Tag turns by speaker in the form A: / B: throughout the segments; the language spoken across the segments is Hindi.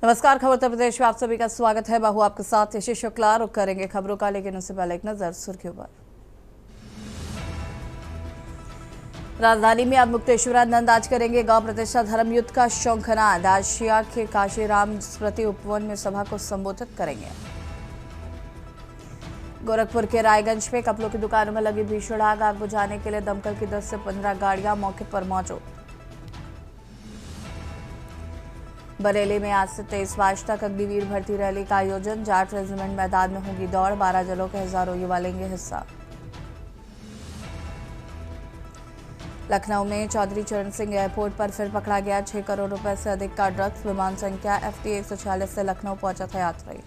A: नमस्कार, खबर उत्तर प्रदेश में आप सभी का स्वागत है। बाहू आपके साथ यशी शुक्ला। रुक करेंगे खबरों का, लेकिन उससे पहले एक नजर सुर्खियों पर। राजधानी में अब मुक्तेश्वरानंद आज करेंगे गौ प्रतिष्ठा धर्म युद्ध का शंखनाद। आशिया के काशीराम स्मृति उपवन में सभा को संबोधित करेंगे। गोरखपुर के रायगंज में कपड़ों की दुकानों में लगी भीषण आग बुझाने के लिए दमकल की 10 से 15 गाड़ियां मौके पर मौजूद। बरेली में आज से 23 मार्च तक अग्निवीर भर्ती रैली का आयोजन। जाट रेजिमेंट मैदान में होगी दौड़। 12 जिलों के हजारों युवा लेंगे हिस्सा। लखनऊ में चौधरी चरण सिंह एयरपोर्ट पर फिर पकड़ा गया 6 करोड़ रुपए से अधिक का ड्रग्स। विमान संख्या FT 146 से लखनऊ पहुंचा था यात्री।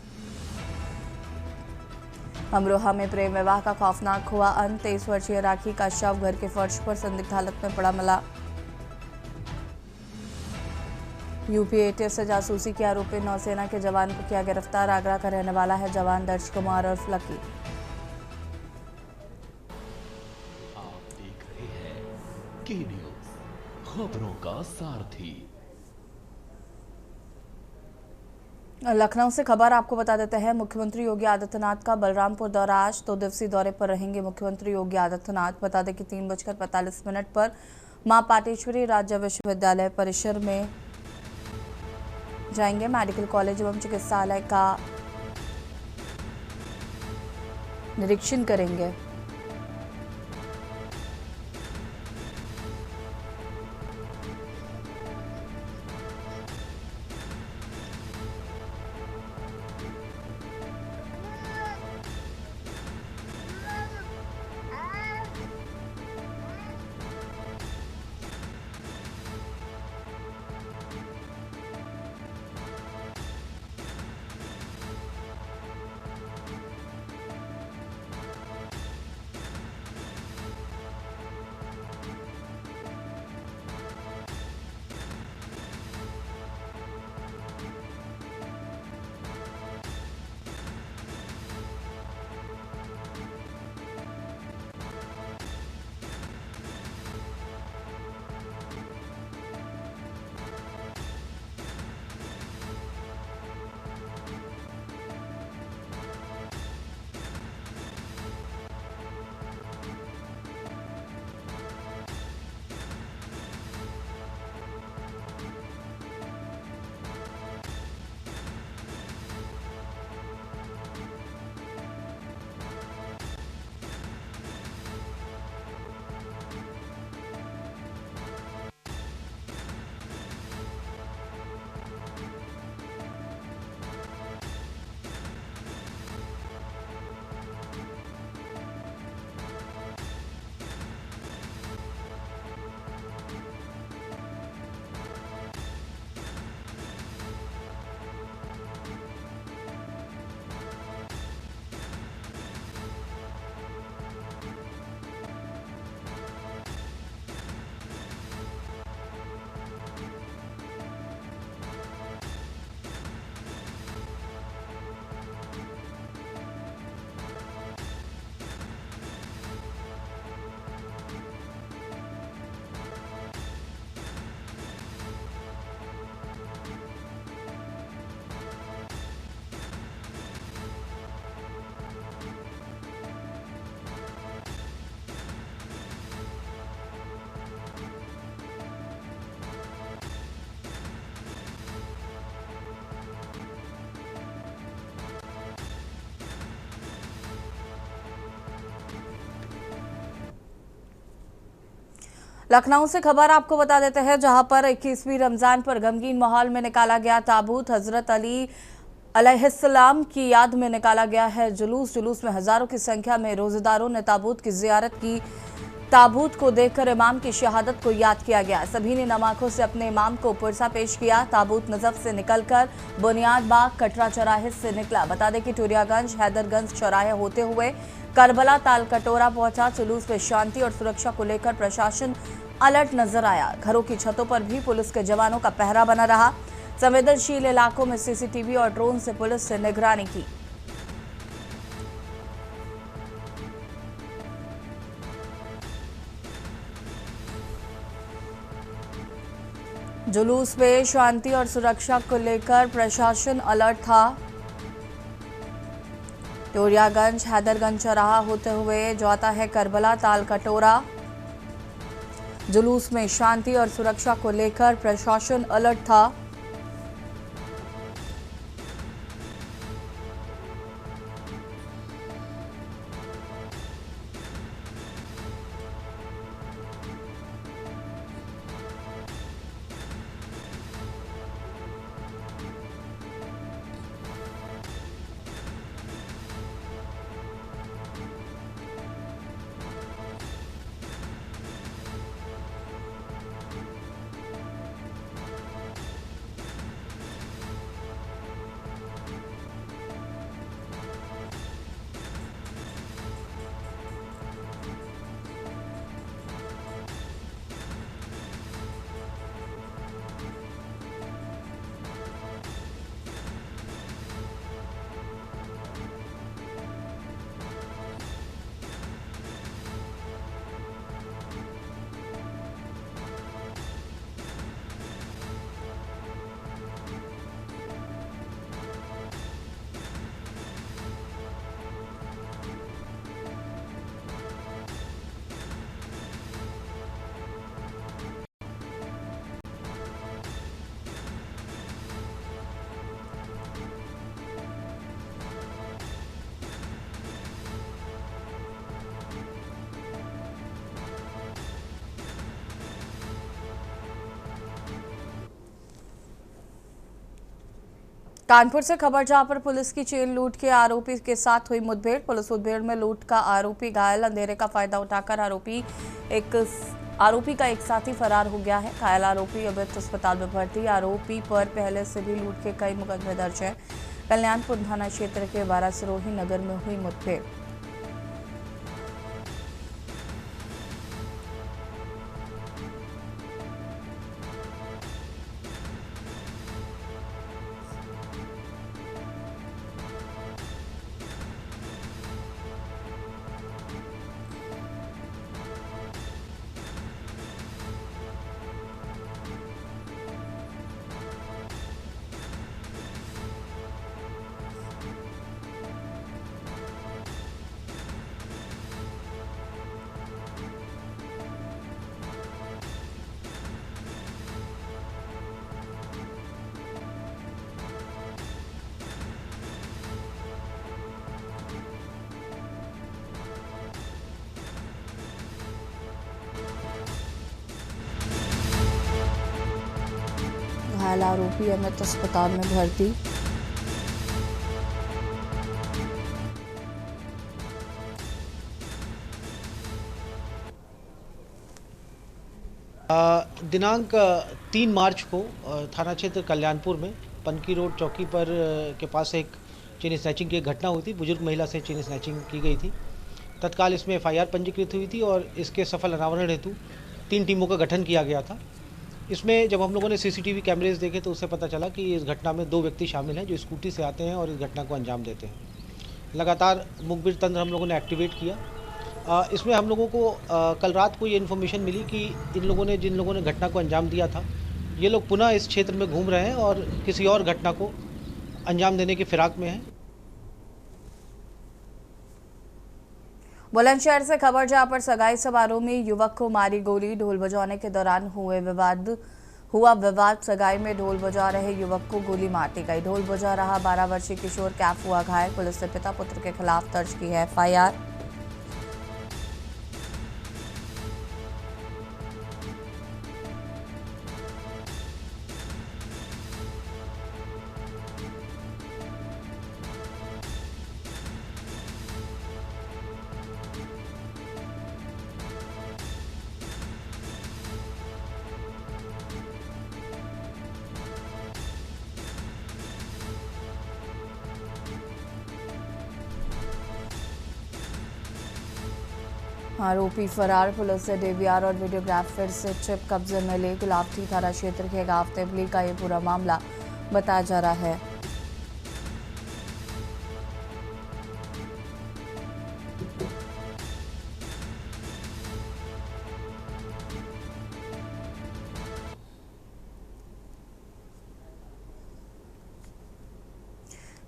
A: अमरोहा में प्रेम विवाह का खौफनाक हुआ अंत। 23 वर्षीय राखी का शव घर के फर्श पर संदिग्ध हालत में पड़ा मिला। यूपी ATF से जासूसी के आरोपी नौसेना के जवान को किया गिरफ्तार। आगरा का रहने वाला है जवान दर्श कुमार और लकी।
B: आप देख रहे हैं के न्यूज़, खबरों का सारथी।
A: लखनऊ से खबर आपको बता देते हैं। मुख्यमंत्री योगी आदित्यनाथ का बलरामपुर दौरा। आज 2 दिवसीय दौरे पर रहेंगे मुख्यमंत्री योगी आदित्यनाथ। बता दें कि 3:45 पर मां पाटेश्वरी राज्य विश्वविद्यालय परिसर में जाएंगे। मेडिकल कॉलेज एवं चिकित्सालय का निरीक्षण करेंगे। लखनऊ से खबर आपको बता देते हैं, जहां पर 21वीं रमजान पर गमगीन माहौल में निकाला गया ताबूत। हजरत अली अलैहिस्सलाम की याद में निकाला गया है जुलूस में हजारों की संख्या में रोजेदारों ने ताबूत की जियारत की। ताबूत को देखकर इमाम की शहादत को याद किया गया। सभी ने नम आंखों से अपने इमाम को पुरसा पेश किया। ताबूत नजफ से निकलकर बुनियाद बाग कटरा चौराहे से निकला। बता दें कि टूरियागंज हैदरगंज चौराहे होते हुए करबला ताल कटोरा पहुंचा। जुलूस में शांति और सुरक्षा को लेकर प्रशासन अलर्ट नजर आया। घरों की छतों पर भी पुलिस के जवानों का पहरा बना रहा। संवेदनशील इलाकों में CCTV और ड्रोन से पुलिस ने निगरानी की। जुलूस में शांति और सुरक्षा को लेकर प्रशासन अलर्ट था। टोरियागंज हैदरगंज चौराहा होते हुए जाता है करबला ताल कटोरा। जुलूस में शांति और सुरक्षा को लेकर प्रशासन अलर्ट था। कानपुर से खबर जहां पर पुलिस की चेन लूट के आरोपी के साथ हुई मुठभेड़। पुलिस मुठभेड़ में लूट का आरोपी घायल, अंधेरे का फायदा उठाकर आरोपी का एक साथी फरार हो गया है। घायल आरोपी अब अस्पताल में भर्ती। आरोपी पर पहले से भी लूट के कई मुकदमे दर्ज हैं। कल्याणपुर थाना क्षेत्र के बारासिरोही नगर में हुई मुठभेड़। घायल आरोपी अमित अस्पताल में भर्ती।
C: दिनांक 3 मार्च को थाना क्षेत्र कल्याणपुर में पनकी रोड चौकी पर के पास एक चेन स्नैचिंग की एक घटना हुई थी। बुजुर्ग महिला से चेन स्नैचिंग की गई थी। तत्काल इसमें FIR पंजीकृत हुई थी और इसके सफल अनावरण हेतु 3 टीमों का गठन किया गया था। इसमें जब हम लोगों ने CCTV कैमरेज देखे तो उससे पता चला कि इस घटना में 2 व्यक्ति शामिल हैं जो स्कूटी से आते हैं और इस घटना को अंजाम देते हैं। लगातार मुखबिर तंत्र हम लोगों ने एक्टिवेट किया। इसमें हम लोगों को कल रात को ये इन्फॉर्मेशन मिली कि जिन लोगों ने घटना को अंजाम दिया था, ये लोग पुनः इस क्षेत्र में घूम रहे हैं और किसी और घटना को अंजाम देने की फिराक में हैं।
A: बुलंदशहर से खबर जहां पर सगाई समारोह में युवक को मारी गोली। ढोल बजाने के दौरान हुआ विवाद। सगाई में ढोल बजा रहे युवक को गोली मार दी गई। ढोल बजा रहा 12 वर्षीय किशोर कैफ हुआ घायल। पुलिस ने पिता पुत्र के खिलाफ दर्ज की है FIR। आरोपी फरार। पुलिस ने DVR और वीडियोग्राफर से चिप कब्जे में ले। गुलाबती थाना क्षेत्र के गांव तेबली का ये पूरा मामला बताया जा रहा है।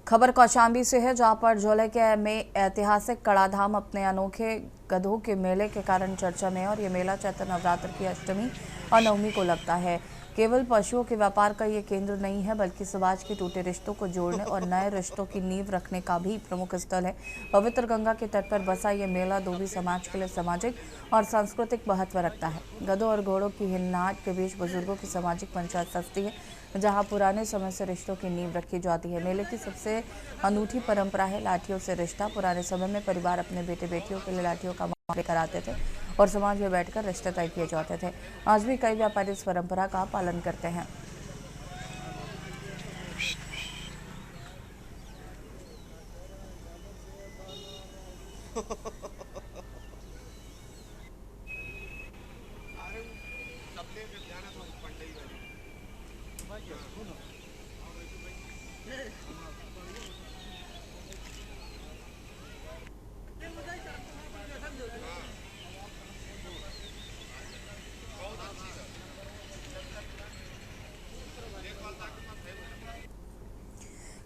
A: खबर कौशाम्बी से है, जहां पर जोले में ऐतिहासिक कड़ाधाम अपने अनोखे गधों के मेले के कारण चर्चा में है और ये मेला चैत्र नवरात्र की अष्टमी और नवमी को लगता है। केवल पशुओं के व्यापार का ये केंद्र नहीं है, बल्कि समाज के टूटे रिश्तों को जोड़ने और नए रिश्तों की नींव रखने का भी प्रमुख स्थल है। पवित्र गंगा के तट पर बसा ये मेला धोबी समाज के लिए सामाजिक और सांस्कृतिक महत्व रखता है। गधों और घोड़ों की हिन्नाट के बीच बुजुर्गों की सामाजिक पंचायत सजती है, जहां पुराने समय से रिश्तों की नींव रखी जाती है। मेले की सबसे अनूठी परंपरा है लाठियों से रिश्ता। पुराने समय में परिवार अपने बेटे बेटियों के लिए लाठियों का मामले कराते थे और समाज में बैठकर रिश्ते तय किए जाते थे। आज भी कई व्यापारी इस परंपरा का पालन करते हैं।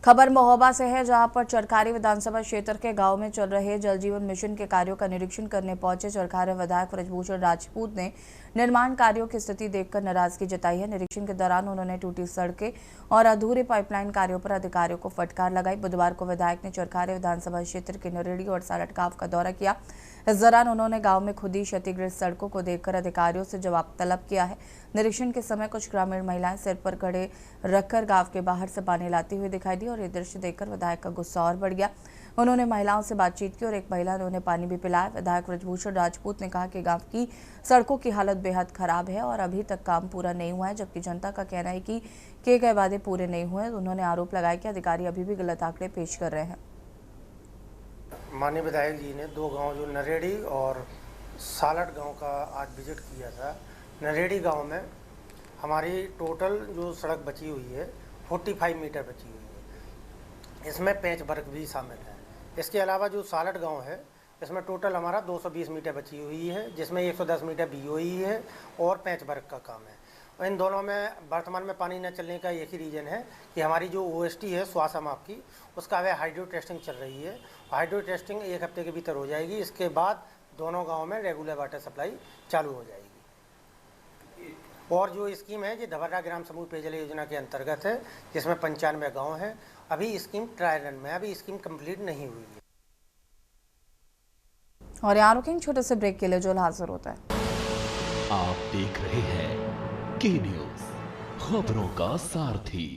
A: खबर महोबा से है, जहां पर चरखारी विधानसभा क्षेत्र के गांव में चल रहे जल जीवन मिशन के कार्यों का निरीक्षण करने पहुंचे चरखारी विधायक ब्रजभूषण राजपूत ने निर्माण कार्यों की स्थिति देखकर नाराजगी जताई है। निरीक्षण के दौरान उन्होंने टूटी सड़कें और अधूरे पाइपलाइन कार्यों पर अधिकारियों को फटकार लगाई। बुधवार को विधायक ने चरखारी विधानसभा क्षेत्र के नरेड़ी और सालट गांव का दौरा किया। इस दौरान उन्होंने गांव में खुदी क्षतिग्रस्त सड़कों को देखकर अधिकारियों से जवाब तलब किया है। निरीक्षण के समय कुछ ग्रामीण महिलाएं सिर पर कड़े रखकर गांव के बाहर से पानी लाती हुई दिखाई दी और ये दृश्य देखकर विधायक का गुस्सा और बढ़ गया। उन्होंने महिलाओं से बातचीत की और एक महिला ने उन्हें पानी भी पिलाया। विधायक ब्रजभूषण राजपूत ने कहा कि गांव की सड़कों की हालत बेहद खराब है और अभी तक काम पूरा नहीं हुआ है, जबकि जनता का कहना है कि किए गए वादे पूरे नहीं हुए। उन्होंने आरोप लगाया कि अधिकारी अभी भी गलत आंकड़े पेश कर रहे हैं।
D: माननीय विधायक जी ने दो गांव जो नरेड़ी और सालट गांव का आज विजिट किया था। नरेड़ी गांव में हमारी टोटल जो सड़क बची हुई है 45 मीटर बची हुई है, इसमें पैंच वर्क भी शामिल है। इसके अलावा जो सालट गांव है इसमें टोटल हमारा 220 मीटर बची हुई है, जिसमें 110 मीटर बीओई है और पैंच वर्क का काम है। और इन दोनों में वर्तमान में पानी न चलने का एक ही रीज़न है कि हमारी जो ओएसटी है स्वासा माप की, उसका वह हाइड्रो टेस्टिंग चल रही है। हाइड्रो टेस्टिंग 1 हफ्ते के भीतर हो जाएगी। इसके बाद दोनों गाँव में रेगुलर वाटर सप्लाई चालू हो जाएगी। और जो स्कीम है ये धबर्रा ग्राम समूह पेयजल योजना के अंतर्गत है, जिसमें 95 गाँव हैं। अभी स्कीम ट्रायल रन में, अभी स्कीम कंप्लीट नहीं हुई है।
A: और यहाँ रुकेंगे छोटे से ब्रेक के लिए, जो हाजिर होता है।
B: आप देख रहे हैं के न्यूज़, खबरों का सारथी।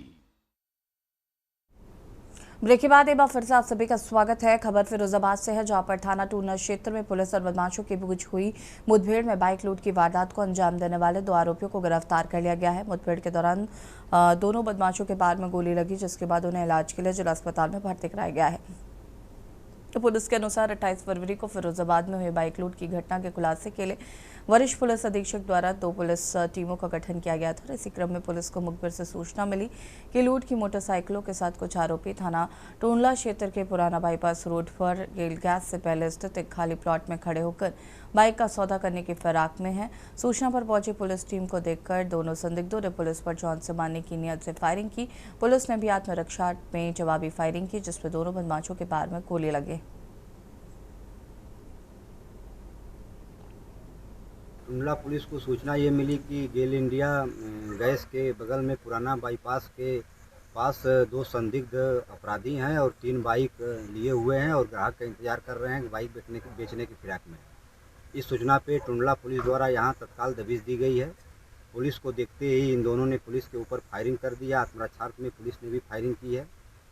A: ब्रेक के बाद एक बार फिर से आप सभी का स्वागत है। खबर फिरोजाबाद से है, जहां पर थाना टूना क्षेत्र में पुलिस और बदमाशों के बीच हुई मुठभेड़ में बाइक लूट की वारदात को अंजाम देने वाले 2 आरोपियों को गिरफ्तार कर लिया गया है। मुठभेड़ के दौरान दोनों बदमाशों के पैर में गोली लगी, जिसके बाद उन्हें इलाज के लिए जिला अस्पताल में भर्ती कराया गया है। तो पुलिस के अनुसार 28 फरवरी को फिरोजाबाद में हुई बाइक लूट की घटना के खुलासे के लिए वरिष्ठ पुलिस अधीक्षक द्वारा 2 पुलिस टीमों का गठन किया गया था। इसी क्रम में पुलिस को मुखबिर से सूचना मिली कि लूट की मोटरसाइकिलों के साथ कुछ आरोपी थाना टोंडला क्षेत्र के पुराना बाईपास रोड पर गेल गैस से पहले स्थित एक खाली प्लॉट में खड़े होकर बाइक का सौदा करने की फिराक में है। सूचना पर पहुंची पुलिस टीम को देखकर दोनों संदिग्धों ने पुलिस पर जान से मारने की नीयत से फायरिंग की। पुलिस ने भी आत्मरक्षा में जवाबी फायरिंग की, जिसमें दोनों बदमाशों के पैर में गोली लगे।
E: टुंडला पुलिस को सूचना ये मिली कि गेल इंडिया गैस के बगल में पुराना बाईपास के पास 2 संदिग्ध अपराधी हैं और 3 बाइक लिए हुए हैं और ग्राहक का इंतजार कर रहे हैं बाइक बेचने की फिराक में। इस सूचना पे टुंडला पुलिस द्वारा यहाँ तत्काल दबिश दी गई है। पुलिस को देखते ही इन दोनों ने पुलिस के ऊपर फायरिंग कर दिया। आत्मरक्षार्थ में पुलिस ने भी फायरिंग की है,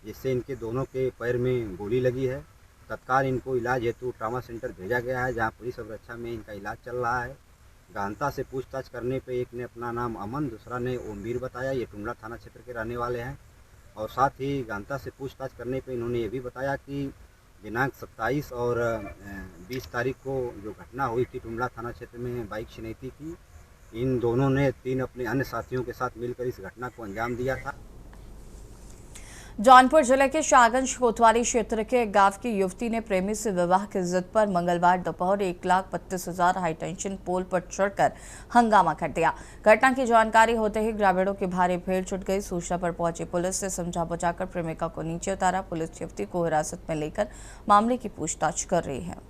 E: जिससे इनके दोनों के पैर में गोली लगी है। तत्काल इनको इलाज हेतु ट्रामा सेंटर भेजा गया है, जहाँ पुलिस अवरक्षा में इनका इलाज चल रहा है। गहनता से पूछताछ करने पे एक ने अपना नाम अमन, दूसरा ने ओमवीर बताया। ये टुंडला थाना क्षेत्र के रहने वाले हैं। और साथ ही गहनता से पूछताछ करने पे इन्होंने ये भी बताया कि दिनांक 27 और 20 तारीख को जो घटना हुई थी टुंडला थाना क्षेत्र में बाइक छिनैती की, इन दोनों ने 3 अपने अन्य साथियों के साथ मिलकर इस घटना को अंजाम दिया था।
A: जौनपुर जिले के शाहगंज कोतवाली क्षेत्र के एक गांव की युवती ने प्रेमी से विवाह की जिद पर मंगलवार दोपहर 1,32,000 हाईटेंशन पोल पर चढ़कर हंगामा कर दिया। घटना की जानकारी होते ही ग्रामीणों की भारी भीड़ जुट गई। सूचना पर पहुंची पुलिस ने समझा बुझाकर प्रेमिका को नीचे उतारा। पुलिस युवती को हिरासत में लेकर मामले की पूछताछ कर रही है।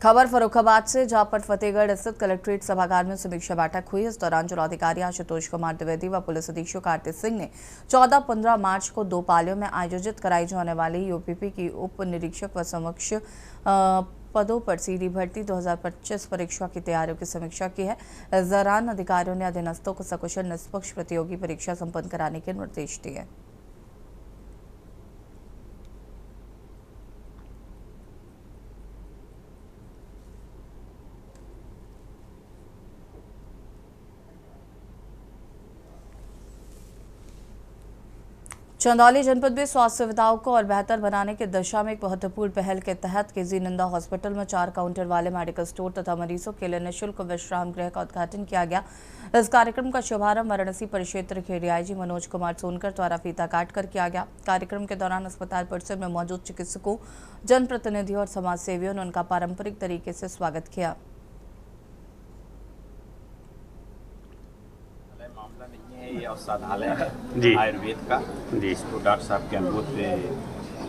A: खबर फर्रुखाबाद से, जहां पर फतेहगढ़ स्थित कलेक्ट्रेट सभागार में समीक्षा बैठक हुई। इस दौरान जिलाधिकारी आशुतोष कुमार द्विवेदी व पुलिस अधीक्षक आरती सिंह ने 14-15 मार्च को 2 पालियों में आयोजित कराई जाने वाली यूपीपी की उप निरीक्षक व समक्ष पदों पर सीधी भर्ती 2025 परीक्षा की तैयारियों की समीक्षा की है। इस दौरान अधिकारियों ने अधीनस्थों को सकुशल निष्पक्ष प्रतियोगी परीक्षा संपन्न कराने के निर्देश दिए। चंदौली जनपद में स्वास्थ्य सुविधाओं को और बेहतर बनाने की दिशा में एक महत्वपूर्ण पहल के तहत केजी नंदा हॉस्पिटल में 4 काउंटर वाले मेडिकल स्टोर तथा मरीजों के लिए निःशुल्क विश्राम गृह का उद्घाटन किया गया। इस कार्यक्रम का शुभारंभ वाराणसी परिक्षेत्र के डीआईजी मनोज कुमार सोनकर द्वारा फीता काटकर किया गया। कार्यक्रम के दौरान अस्पताल परिसर में मौजूद चिकित्सकों, जनप्रतिनिधियों और समाज सेवियों ने उनका पारंपरिक तरीके से स्वागत किया।
F: मामला नहीं है, ये औषधालय है आयुर्वेद का, जिसको डॉक्टर साहब के अनुरोध पे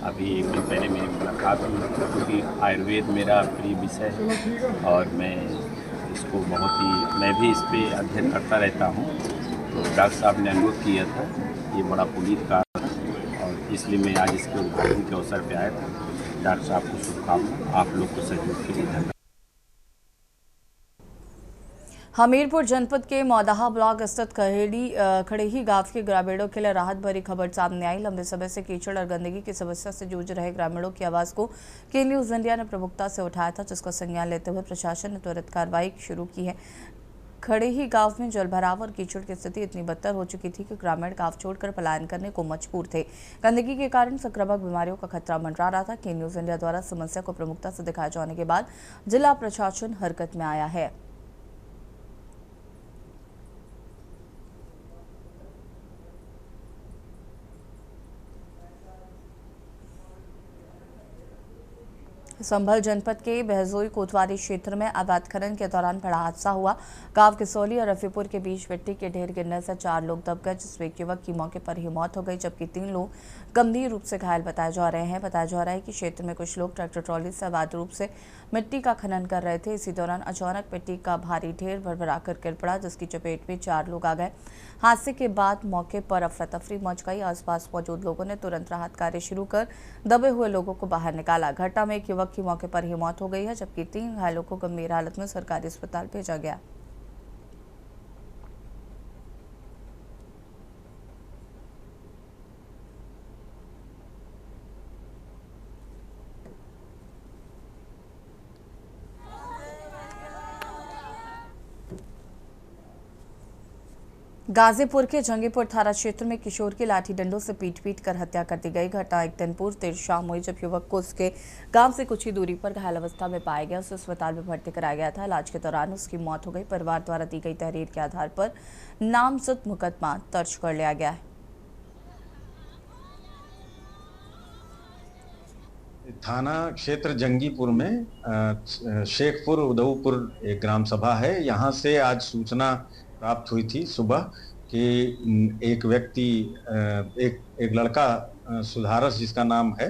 F: अभी एक दिन पहले मेरी मुलाकात हुई, क्योंकि आयुर्वेद मेरा प्रिय विषय है और मैं इसको मैं भी इस पे अध्ययन करता रहता हूँ। तो डॉक्टर साहब ने अनुरोध किया था, ये बड़ा पुनीत कार्य था और इसलिए मैं आज इसके उद्घाटन के अवसर पर आया था। डॉक्टर साहब को शुभकामना, आप लोग को सहयोग के लिए धन्यवाद।
A: हमीरपुर जनपद के मौदाहा ब्लॉक स्थित खड़ेही गांव के ग्रामीणों के लिए राहत भरी खबर सामने आई। लंबे समय से कीचड़ और गंदगी की समस्या से जूझ रहे ग्रामीणों की आवाज को के न्यूज इंडिया ने प्रमुखता से उठाया था, जिसका संज्ञान लेते हुए प्रशासन ने त्वरित कार्रवाई शुरू की है। खड़ेही गांव में जलभराव और कीचड़ की स्थिति इतनी बदतर हो चुकी थी कि ग्रामीण गांव छोड़कर पलायन करने को मजबूर थे। गंदगी के कारण संक्रामक बीमारियों का खतरा मंडरा रहा था। के न्यूज इंडिया द्वारा समस्या को प्रमुखता से दिखाए जाने के बाद जिला प्रशासन हरकत में आया है। संभल जनपद के बहजोई कोतवाली क्षेत्र में अवैध खनन के दौरान बड़ा हादसा हुआ। गांव किसौली और रफीपुर के बीच मिट्टी के ढेर गिरने से 4 लोग दब गए, जिसमें एक युवक की मौके पर ही मौत हो गई, जबकि 3 लोग गंभीर रूप से घायल बताए जा रहे हैं। बताया जा रहा है कि क्षेत्र में कुछ लोग ट्रैक्टर ट्रॉली से अवैध रूप से मिट्टी का खनन कर रहे थे। इसी दौरान अचानक मिट्टी का भारी ढेर भरभराकर गिर पड़ा, जिसकी चपेट में 4 लोग आ गए। हादसे के बाद मौके पर अफरा तफरी मच गई। आसपास मौजूद लोगों ने तुरंत राहत कार्य शुरू कर दबे हुए लोगों को बाहर निकाला। घटना में एक युवक की मौके पर ही मौत हो गई है, जबकि 3 घायलों को गंभीर हालत में सरकारी अस्पताल भेजा गया। गाजीपुर के जंगीपुर थाना क्षेत्र में किशोर की लाठी डंडों से पीट कर हत्या कर दी गई। घटना एक दिन पूर्व देर शाम हुई, जब युवक को उसके गांव से कुछ ही दूरी पर घायल अवस्था में पाया गया। उसे अस्पताल में भर्ती कराया गया था। इलाज के दौरान उसकी मौत हो गई। परिवार द्वारा दी गई तहरीर के आधार पर नामजद मुकदमा दर्ज कर लिया गया है।
G: थाना क्षेत्र जंगीपुर में शेखपुर उदयपुर एक ग्राम सभा है। यहाँ से आज सूचना प्राप्त हुई थी सुबह कि एक व्यक्ति एक लड़का सुधारस जिसका नाम है,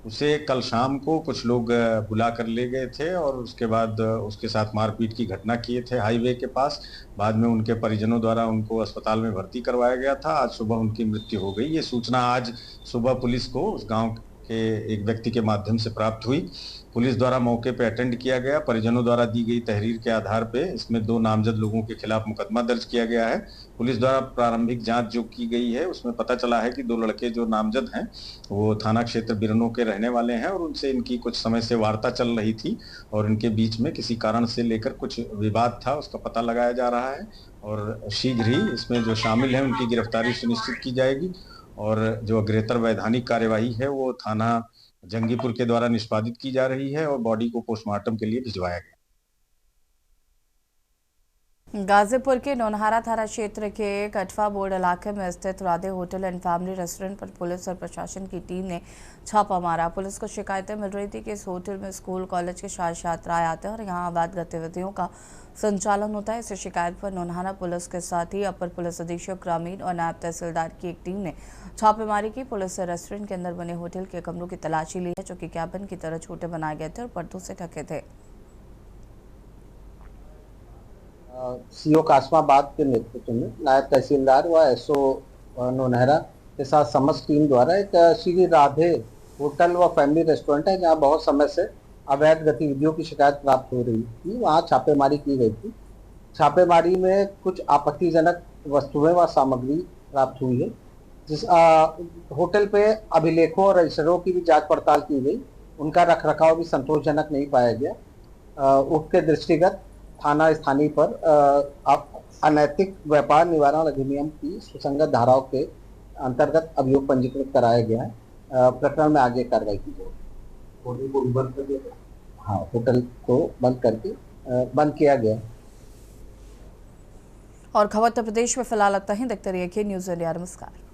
G: उसे कल शाम को कुछ लोग बुला कर ले गए थे और उसके बाद उसके साथ मारपीट की घटना किए थे हाईवे के पास। बाद में उनके परिजनों द्वारा उनको अस्पताल में भर्ती करवाया गया था। आज सुबह उनकी मृत्यु हो गई। ये सूचना आज सुबह पुलिस को उस गांव के एक व्यक्ति के माध्यम से प्राप्त हुई। पुलिस द्वारा मौके पे अटेंड किया गया। परिजनों द्वारा दी गई तहरीर के आधार पे इसमें 2 नामजद लोगों के खिलाफ मुकदमा दर्ज किया गया है। पुलिस द्वारा प्रारंभिक जांच जो की गई है उसमें पता चला है कि 2 लड़के जो नामजद हैं वो थाना क्षेत्र बिरनों के रहने वाले हैं और उनसे इनकी कुछ समय से वार्ता चल रही थी और इनके बीच में किसी कारण से लेकर कुछ विवाद था, उसका पता लगाया जा रहा है और शीघ्र ही इसमें जो शामिल हैं उनकी गिरफ्तारी सुनिश्चित की जाएगी और जो अग्रेतर वैधानिक कार्यवाही है वो थाना जंगीपुर के द्वारा निष्पादित की जा रही है और बॉडी को पोस्टमार्टम के लिए भिजवाया गया।
A: गाजीपुर के नौनहारा थाना क्षेत्र के कटवा बोर्ड इलाके में स्थित Radhe hotel and family restaurant पर पुलिस और प्रशासन की टीम ने छापा मारा। पुलिस को शिकायतें मिल रही थी कि इस होटल में स्कूल कॉलेज के छात्र छात्राएं आते हैं और यहां अवैध गतिविधियों का संचालन होता है। इस शिकायत पर नौनहारा पुलिस के साथ ही अपर पुलिस अधीक्षक ग्रामीण और नायब तहसीलदार की एक टीम ने छापेमारी की। पुलिस ने रेस्टोरेंट के अंदर बने होटल के कमरों की तलाशी ली है जो कि कैबिन की तरह छोटे बनाए गए थे और पर्दों से ढके थे।
H: सीओ कासमाबाद के नेतृत्व में नायब तहसीलदार व एसओ नौनहरा के साथ समस्त टीम द्वारा एक श्री राधे होटल व फैमिली रेस्टोरेंट है जहां बहुत समय से अवैध गतिविधियों की शिकायत प्राप्त हो रही थी, वहां छापेमारी की गई थी। छापेमारी में कुछ आपत्तिजनक वस्तुएं व सामग्री प्राप्त हुई है। जिस होटल पे अभिलेखों और रजिस्टरों की भी जांच पड़ताल की गई, उनका रखरखाव भी संतोषजनक नहीं पाया गया। उसके दृष्टिगत थाना स्थानीय पर अनैतिक व्यापार निवारण अधिनियम की सुसंगत धाराओं के अंतर्गत अभियोग पंजीकृत कराया गया है। प्रकरण में आगे कार्रवाई की जाएगी। होटल को बंद कर दिया? हाँ, होटल को बंद किया गया।
A: और खबर उत्तर प्रदेश में फिलहाल इतना ही। देखते रहिए न्यूज़ इंडिया। नमस्कार।